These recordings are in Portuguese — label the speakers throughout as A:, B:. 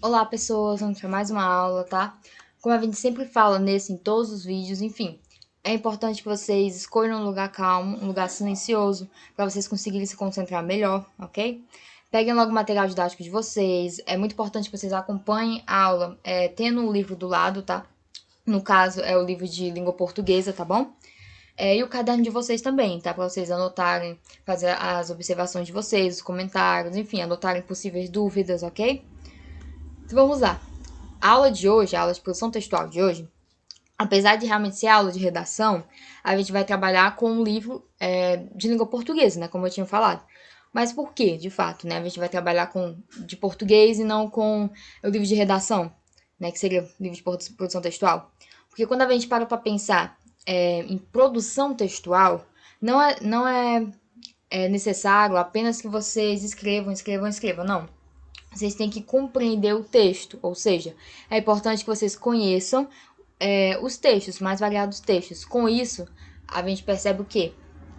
A: Olá, pessoas, vamos para mais uma aula, tá? Como a gente sempre fala em todos os vídeos, enfim, é importante que vocês escolham um lugar calmo, um lugar silencioso, para vocês conseguirem se concentrar melhor, ok? Peguem logo o material didático de vocês, é muito importante que vocês acompanhem a aula tendo um livro do lado, tá? No caso, é o livro de língua portuguesa, tá bom? E o caderno de vocês também, tá? Para vocês anotarem, fazer as observações de vocês, os comentários, enfim, anotarem possíveis dúvidas, ok? Então vamos lá. A aula de hoje, a aula de produção textual de hoje, apesar de realmente ser aula de redação, a gente vai trabalhar com um livro de língua portuguesa, né? Como eu tinha falado. Mas por quê, de fato, né? A gente vai trabalhar com de português e não com o livro de redação, né? Que seria o livro de produção textual. Porque quando a gente para pensar em produção textual, não é necessário apenas que vocês escrevam, não. Vocês têm que compreender o texto, ou seja, é importante que vocês conheçam os textos, mais variados textos. Com isso, a gente percebe o quê?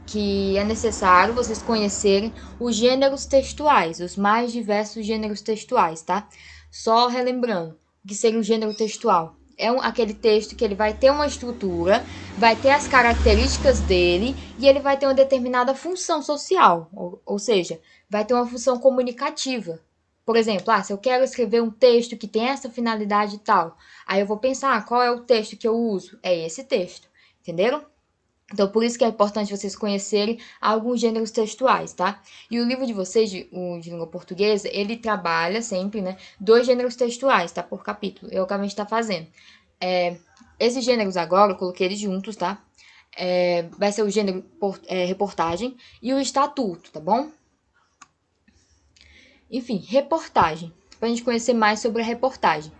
A: Que é necessário vocês conhecerem os gêneros textuais, os mais diversos gêneros textuais, tá? Só relembrando, o que seria um gênero textual? Aquele texto que ele vai ter uma estrutura, vai ter as características dele e ele vai ter uma determinada função social, ou seja, vai ter uma função comunicativa. Por exemplo, se eu quero escrever um texto que tem essa finalidade e tal, aí eu vou pensar, qual é o texto que eu uso? É esse texto, entenderam? Então, por isso que é importante vocês conhecerem alguns gêneros textuais, tá? E o livro de vocês, o de língua portuguesa, ele trabalha sempre, né, dois gêneros textuais, tá? Por capítulo. É o que a gente tá fazendo. É, esses gêneros agora, eu coloquei eles juntos, tá? Vai ser o gênero reportagem e o estatuto, tá bom? Enfim, reportagem. Para a gente conhecer mais sobre a reportagem.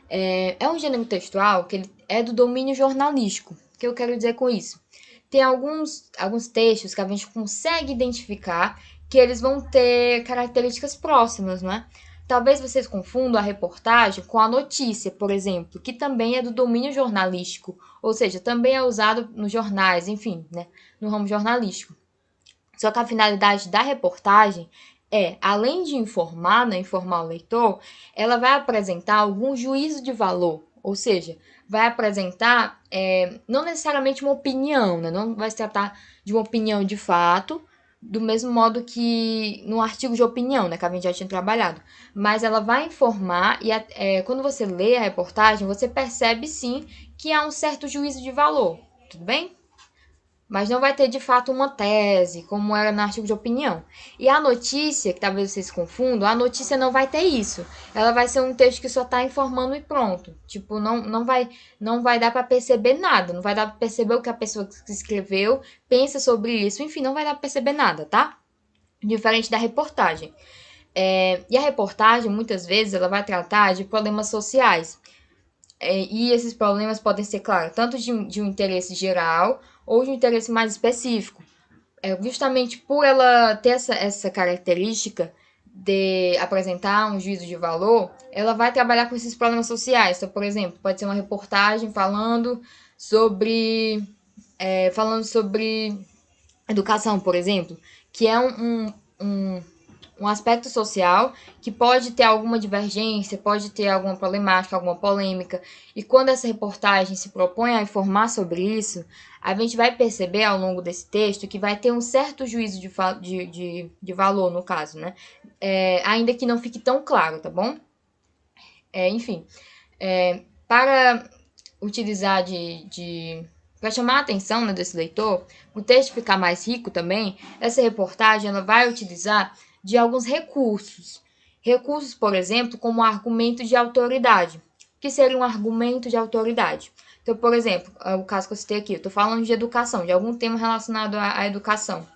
A: É um gênero textual que ele é do domínio jornalístico. O que eu quero dizer com isso? Tem alguns textos que a gente consegue identificar que eles vão ter características próximas, não é? Talvez vocês confundam a reportagem com a notícia, por exemplo, que também é do domínio jornalístico, ou seja, também é usado nos jornais, enfim, né, no ramo jornalístico. Só que a finalidade da reportagem além de informar, né, informar o leitor, ela vai apresentar algum juízo de valor, ou seja, vai apresentar não necessariamente uma opinião, né, não vai se tratar de uma opinião de fato, do mesmo modo que no artigo de opinião, né, que a gente já tinha trabalhado, mas ela vai informar e quando você lê a reportagem, você percebe sim que há um certo juízo de valor, tudo bem? Mas não vai ter de fato uma tese, como era no artigo de opinião. E a notícia, que talvez vocês confundam, a notícia não vai ter isso. Ela vai ser um texto que só está informando e pronto. Tipo, não vai dar para perceber nada, não vai dar para perceber o que a pessoa que escreveu pensa sobre isso, enfim, não vai dar para perceber nada, tá? Diferente da reportagem. E a reportagem, muitas vezes, ela vai tratar de problemas sociais. E esses problemas podem ser, claro, tanto de um interesse geral ou de um interesse mais específico. Justamente por ela ter essa característica de apresentar um juízo de valor, ela vai trabalhar com esses problemas sociais. Então, por exemplo, pode ser uma reportagem falando sobre educação, por exemplo, que é um aspecto social que pode ter alguma divergência, pode ter alguma problemática, alguma polêmica. E quando essa reportagem se propõe a informar sobre isso, a gente vai perceber ao longo desse texto que vai ter um certo juízo de valor, no caso, né? Ainda que não fique tão claro, tá bom? Enfim, para utilizar para chamar a atenção, né, desse leitor, o texto ficar mais rico também, essa reportagem ela vai utilizar de alguns recursos. Recursos, por exemplo, como argumento de autoridade. O que seria um argumento de autoridade? Então, por exemplo, o caso que eu citei aqui, eu estou falando de educação, de algum tema relacionado à educação.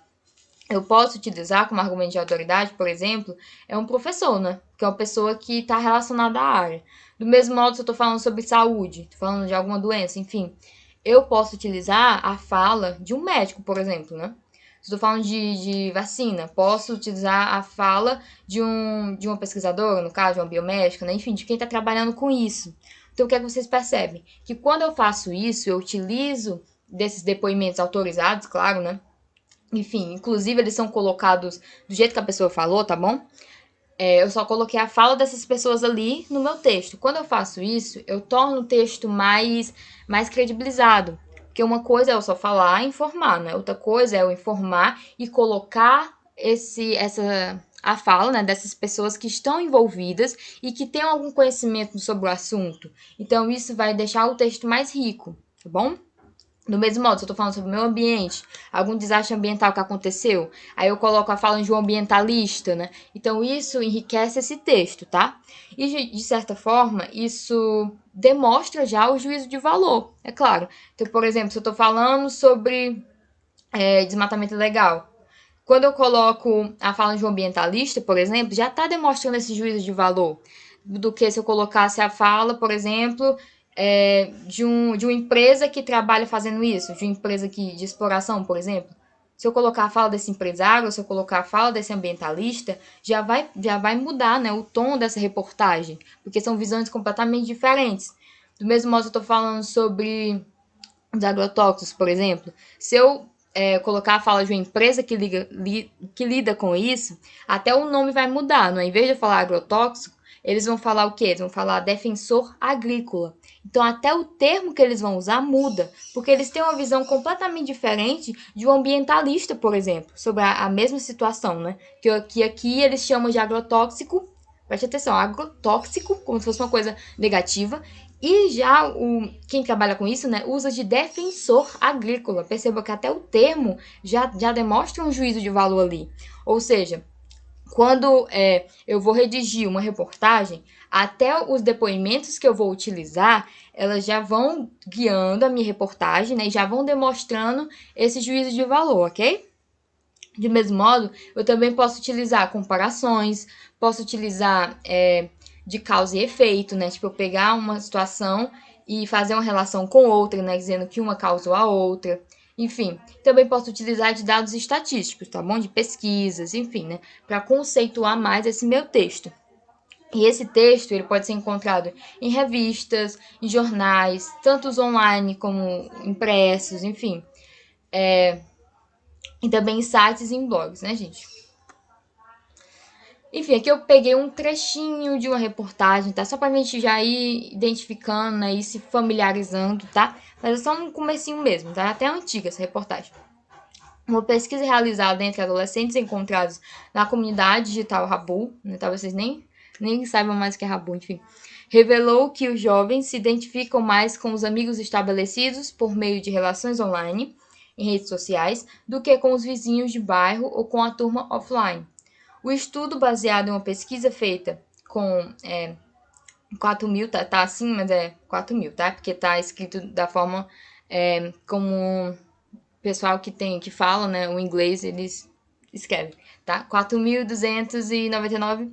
A: Eu posso utilizar como argumento de autoridade, por exemplo, um professor, né? Que é uma pessoa que está relacionada à área. Do mesmo modo, se eu estou falando sobre saúde, estou falando de alguma doença, enfim, eu posso utilizar a fala de um médico, por exemplo, né? Se estou falando de vacina, posso utilizar a fala de uma pesquisadora, no caso, de uma biomédica, né? Enfim, de quem está trabalhando com isso. Então, o que é que vocês percebem? Que quando eu faço isso, eu utilizo desses depoimentos autorizados, claro, né? Enfim, inclusive eles são colocados do jeito que a pessoa falou, tá bom? eu só coloquei a fala dessas pessoas ali no meu texto. Quando eu faço isso, eu torno o texto mais credibilizado. Porque uma coisa é eu só falar e informar, né? Outra coisa é eu informar e colocar a fala, né, dessas pessoas que estão envolvidas e que têm algum conhecimento sobre o assunto. Então, isso vai deixar o texto mais rico, tá bom? Do mesmo modo, se eu tô falando sobre o meio ambiente, algum desastre ambiental que aconteceu, aí eu coloco a fala de um ambientalista, né? Então, isso enriquece esse texto, tá? E, de certa forma, isso demonstra já o juízo de valor, é claro. Então, por exemplo, se eu tô falando sobre desmatamento ilegal, quando eu coloco a fala de um ambientalista, por exemplo, já está demonstrando esse juízo de valor. Do que se eu colocasse a fala, por exemplo, de uma empresa que trabalha fazendo isso, de uma empresa de exploração, por exemplo. Se eu colocar a fala desse empresário, se eu colocar a fala desse ambientalista, já vai mudar, né, o tom dessa reportagem, porque são visões completamente diferentes. Do mesmo modo, eu estou falando sobre os agrotóxicos, por exemplo. Se eu colocar a fala de uma empresa que lida com isso, até o nome vai mudar. Não é? Em vez de falar agrotóxico, eles vão falar o quê? Eles vão falar defensor agrícola. Então, até o termo que eles vão usar muda, porque eles têm uma visão completamente diferente de um ambientalista, por exemplo, sobre a mesma situação, né? Que aqui eles chamam de agrotóxico. Preste atenção, agrotóxico, como se fosse uma coisa negativa, e já quem trabalha com isso, né, usa de defensor agrícola. Perceba que até o termo já demonstra um juízo de valor ali. Ou seja, quando eu vou redigir uma reportagem, até os depoimentos que eu vou utilizar, elas já vão guiando a minha reportagem, né, e já vão demonstrando esse juízo de valor, ok? De mesmo modo, eu também posso utilizar comparações, posso utilizar de causa e efeito, né? Tipo, eu pegar uma situação e fazer uma relação com outra, né? Dizendo que uma causou a outra. Enfim, também posso utilizar de dados estatísticos, tá bom? De pesquisas, enfim, né? Para conceituar mais esse meu texto. E esse texto ele pode ser encontrado em revistas, em jornais, tanto os online como impressos, enfim. E também em sites e em blogs, né, gente? Enfim, aqui eu peguei um trechinho de uma reportagem, tá? Só pra gente já ir identificando, né? E se familiarizando, tá? Mas é só um comecinho mesmo, tá? Até antiga essa reportagem. Uma pesquisa realizada entre adolescentes encontrados na comunidade digital Rabu, né? Talvez vocês nem saibam mais o que é Rabu, enfim. Revelou que os jovens se identificam mais com os amigos estabelecidos por meio de relações online, em redes sociais, do que com os vizinhos de bairro ou com a turma offline. O estudo, baseado em uma pesquisa feita com 4.000, tá assim, mas é 4.000, tá? Porque tá escrito da forma como o pessoal que fala, né, o inglês, eles escrevem, tá? 4.299,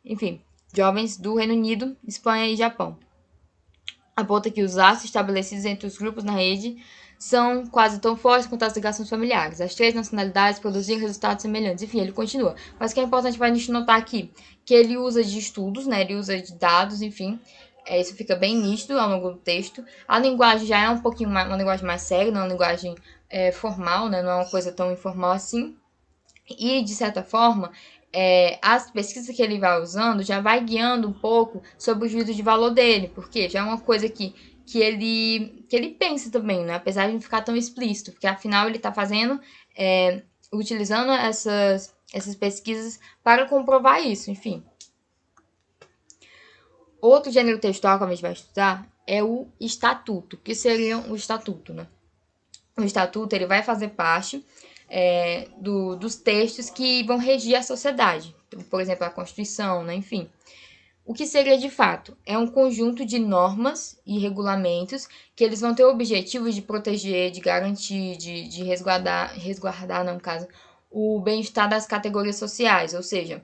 A: enfim, jovens do Reino Unido, Espanha e Japão. Aponta que os laços estabelecidos entre os grupos na rede são quase tão fortes quanto as ligações familiares. As três nacionalidades produziram resultados semelhantes. Enfim, ele continua. Mas o que é importante para a gente notar aqui, que ele usa de estudos, né? Ele usa de dados, enfim. Isso fica bem nítido ao longo do texto. A linguagem já é um pouquinho mais, uma linguagem mais séria, não é uma linguagem formal, né? Não é uma coisa tão informal assim. E, de certa forma, as pesquisas que ele vai usando já vai guiando um pouco sobre o juízo de valor dele, porque já é uma coisa que ele pensa também, né? Apesar de não ficar tão explícito, porque afinal ele está fazendo, utilizando essas pesquisas para comprovar isso, enfim. Outro gênero textual que a gente vai estudar é o estatuto, que seria o estatuto, né? O estatuto ele vai fazer parte dos textos que vão regir a sociedade. Então, por exemplo, a Constituição, né? Enfim. O que seria de fato? É um conjunto de normas e regulamentos que eles vão ter o objetivo de proteger, de garantir, de resguardar, no caso, o bem-estar das categorias sociais. Ou seja,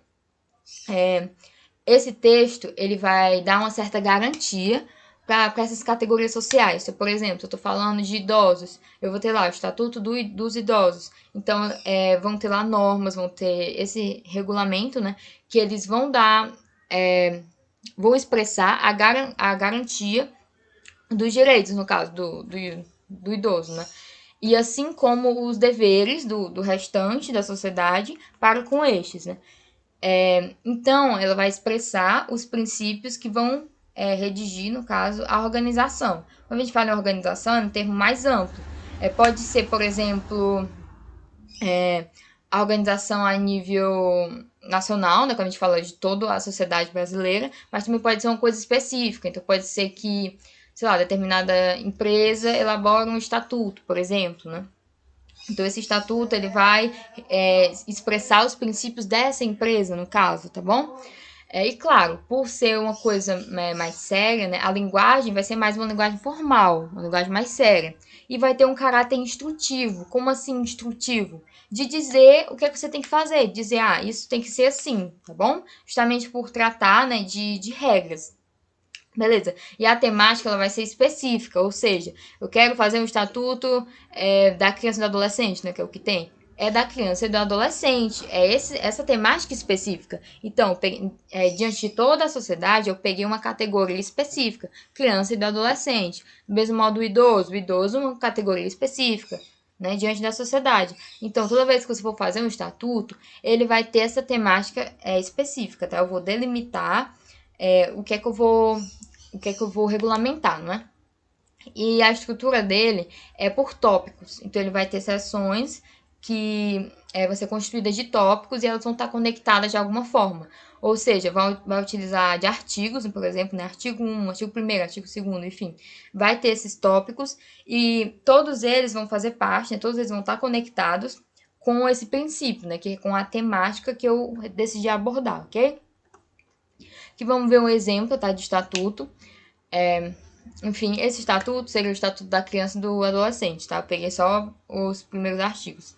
A: esse texto ele vai dar uma certa garantia para essas categorias sociais. Então, por exemplo, eu estou falando de idosos, eu vou ter lá o Estatuto dos Idosos. Então, vão ter lá normas, vão ter esse regulamento, né, que eles vão dar, vão expressar a garantia dos direitos, no caso do idoso, né? E assim como os deveres do restante da sociedade para com estes, né? Então, ela vai expressar os princípios que vão redigir, no caso, a organização. Quando a gente fala em organização, é um termo mais amplo. Pode ser, por exemplo, a organização a nível nacional, né, quando a gente fala de toda a sociedade brasileira, mas também pode ser uma coisa específica. Então, pode ser que, sei lá, determinada empresa elabora um estatuto, por exemplo, né? Então, esse estatuto, ele vai expressar os princípios dessa empresa, no caso, tá bom? E claro, por ser uma coisa mais séria, né, a linguagem vai ser mais uma linguagem formal, uma linguagem mais séria. E vai ter um caráter instrutivo. Como assim instrutivo? De dizer o que é que você tem que fazer. Dizer, isso tem que ser assim, tá bom? Justamente por tratar, né, de regras. Beleza. E a temática ela vai ser específica, ou seja, eu quero fazer um estatuto da criança e do adolescente, né, que é o que tem. É da criança e do adolescente, essa temática específica. Então, diante de toda a sociedade, eu peguei uma categoria específica, criança e do adolescente. Do mesmo modo, o idoso uma categoria específica, né, diante da sociedade. Então, toda vez que você for fazer um estatuto, ele vai ter essa temática específica, tá? Eu vou delimitar o que é que eu vou regulamentar, não é? E a estrutura dele é por tópicos. Então, ele vai ter seções que vão ser constituídas de tópicos e elas vão estar conectadas de alguma forma. Ou seja, vai utilizar de artigos, por exemplo, né? Artigo 1, artigo 1º, artigo 2º, enfim. Vai ter esses tópicos e todos eles vão fazer parte, né? Todos eles vão estar conectados com esse princípio, né? Que é com a temática que eu decidi abordar, ok? Aqui vamos ver um exemplo, tá? De estatuto. Enfim, esse estatuto seria o estatuto da criança e do adolescente, tá? Eu peguei só os primeiros artigos.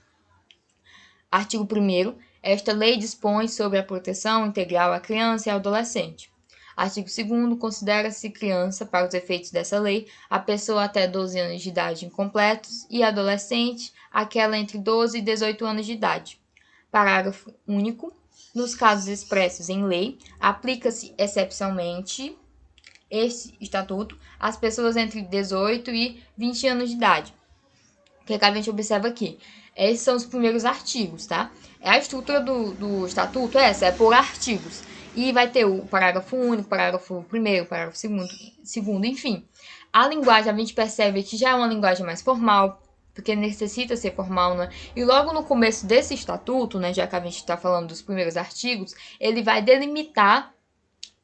A: Artigo 1º. Esta lei dispõe sobre a proteção integral à criança e ao adolescente. Artigo 2º. Considera-se criança, para os efeitos dessa lei, a pessoa até 12 anos de idade incompletos e adolescente, aquela entre 12 e 18 anos de idade. Parágrafo único. Nos casos expressos em lei, aplica-se excepcionalmente este estatuto às pessoas entre 18 e 20 anos de idade. O que a gente observa aqui? Esses são os primeiros artigos, tá? A estrutura do estatuto é por artigos. E vai ter o parágrafo único, parágrafo primeiro, parágrafo segundo, enfim. A linguagem, a gente percebe que já é uma linguagem mais formal, porque necessita ser formal, né? E logo no começo desse estatuto, né, já que a gente está falando dos primeiros artigos, ele vai delimitar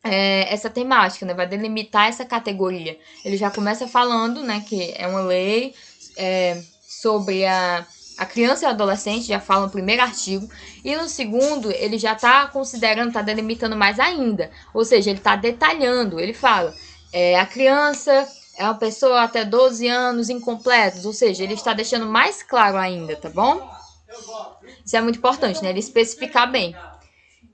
A: essa temática, né? Vai delimitar essa categoria. Ele já começa falando, né, que é uma lei sobre a criança e o adolescente, já fala no primeiro artigo, e no segundo ele já está considerando, está delimitando mais ainda, ou seja, ele está detalhando, ele fala, a criança é uma pessoa até 12 anos incompletos, ou seja, ele está deixando mais claro ainda, tá bom? Isso é muito importante, né, ele especificar bem.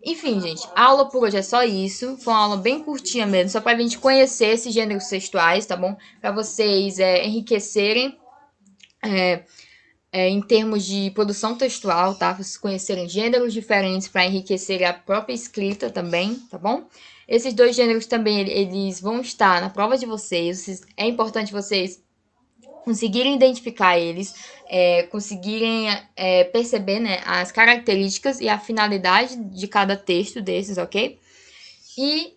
A: Enfim, gente, a aula por hoje é só isso. Foi uma aula bem curtinha mesmo, só pra gente conhecer esses gêneros textuais, tá bom? Pra vocês enriquecerem em termos de produção textual, tá? Pra vocês conhecerem gêneros diferentes para enriquecer a própria escrita também, tá bom? Esses dois gêneros também, eles vão estar na prova de vocês. É importante vocês conseguirem identificar eles, conseguirem perceber, né, as características e a finalidade de cada texto desses, ok? E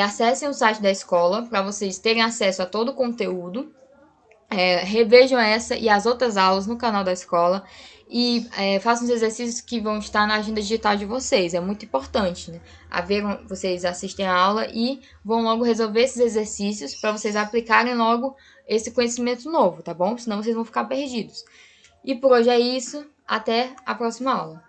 A: acessem o site da escola para vocês terem acesso a todo o conteúdo. Revejam essa e as outras aulas no canal da escola e façam os exercícios que vão estar na agenda digital de vocês. É muito importante, né? Vocês assistem a aula e vão logo resolver esses exercícios para vocês aplicarem logo esse conhecimento novo, tá bom? Senão vocês vão ficar perdidos. E por hoje é isso. Até a próxima aula.